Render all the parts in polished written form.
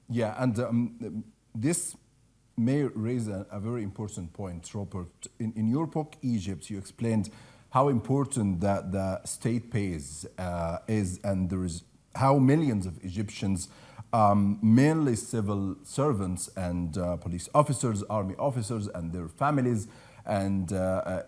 Yeah, and this may raise a very important point, Robert. In your book, Egypt, you explained how important that the state pays is, and there is how millions of Egyptians, mainly civil servants and police officers, army officers, and their families and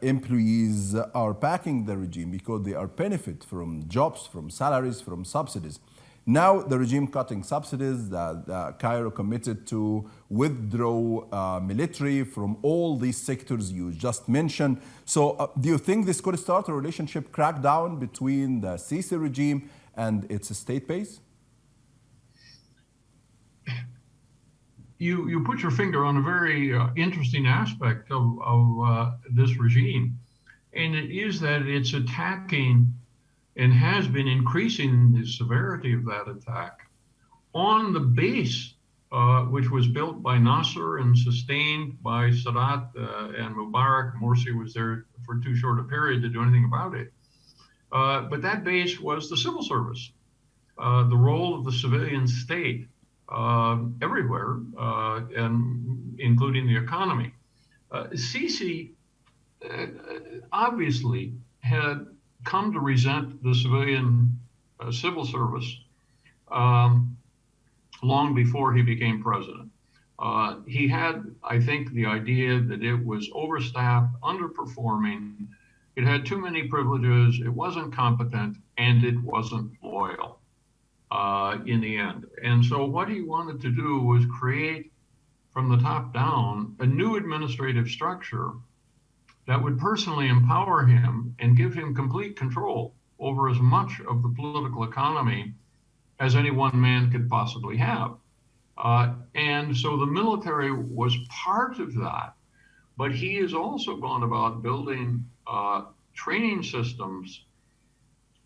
employees are backing the regime because they are benefit from jobs, from salaries, from subsidies. Now the regime cutting subsidies, the Cairo committed to withdraw military from all these sectors you just mentioned. So do you think this could start a relationship crackdown between the Sisi regime and its state base? You put your finger on a very interesting aspect of this regime, and it is that it's attacking and has been increasing the severity of that attack on the base, which was built by Nasser and sustained by Sadat and Mubarak. Morsi was there for too short a period to do anything about it. But that base was the civil service, the role of the civilian state everywhere, and including the economy. Sisi obviously had come to resent the civilian civil service long before he became president. He had, I think, the idea that it was overstaffed, underperforming, it had too many privileges, it wasn't competent, and it wasn't loyal in the end. And so what he wanted to do was create, from the top down, a new administrative structure that would personally empower him and give him complete control over as much of the political economy as any one man could possibly have. And so the military was part of that, but he has also gone about building training systems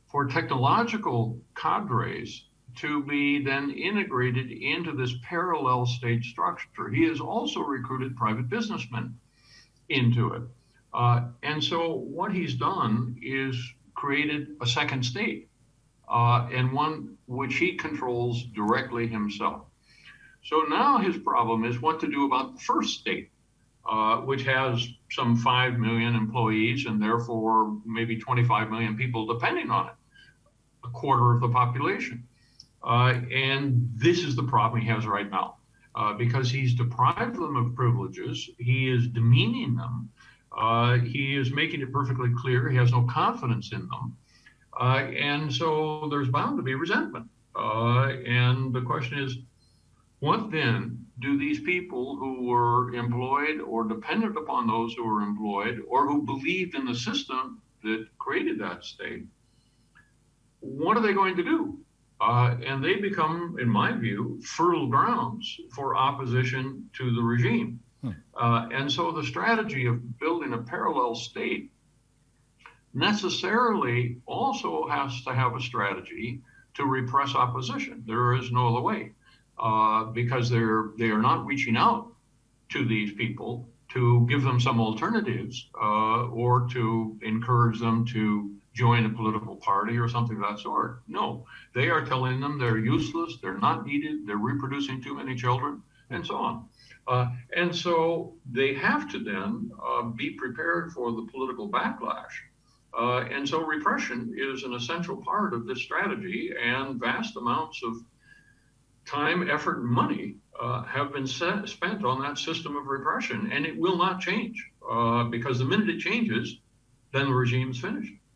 for technological cadres to be then integrated into this parallel state structure. He has also recruited private businessmen into it. And so what he's done is created a second state, and one which he controls directly himself. So now his problem is what to do about the first state, which has some 5 million employees and therefore maybe 25 million people depending on it, a quarter of the population. And this is the problem he has right now, because he's deprived them of privileges, he is demeaning them, he is making it perfectly clear he has no confidence in them. And so there's bound to be resentment. And the question is, what then do these people who were employed or dependent upon those who were employed or who believed in the system that created that state, what are they going to do? And they become, in my view, fertile grounds for opposition to the regime. And so the strategy of building a parallel state necessarily also has to have a strategy to repress opposition. There is no other way, because they are not reaching out to these people to give them some alternatives or to encourage them to join a political party or something of that sort. No, they are telling them they're useless, they're not needed, they're reproducing too many children, and so on. And so they have to then be prepared for the political backlash. And so repression is an essential part of this strategy, and vast amounts of time, effort, and money have been spent on that system of repression, and it will not change, because the minute it changes, then the regime's finished.